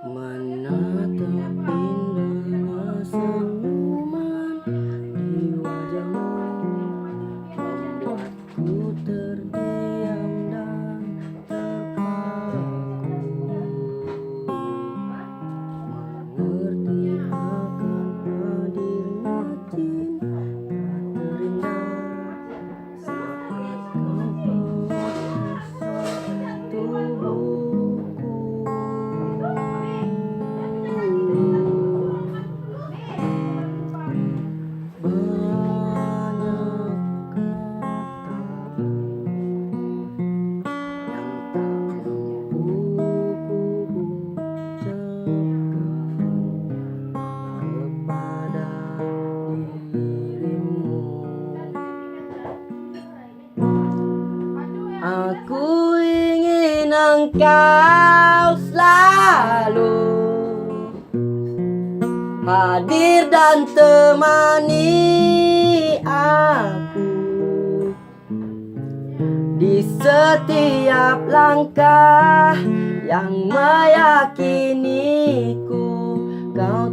Menatap indahnya senyuman di wajahmu membuatku terdiam dan terpaku, mengerti akan hadirnya cinta terindah saat kau perasa tubuhku. Banyak kata yang tak mampu ku ucapkan kepada dirimu. Aku ingin engkau selalu hadir dan temani aku di setiap langkah yang meyakiniku kau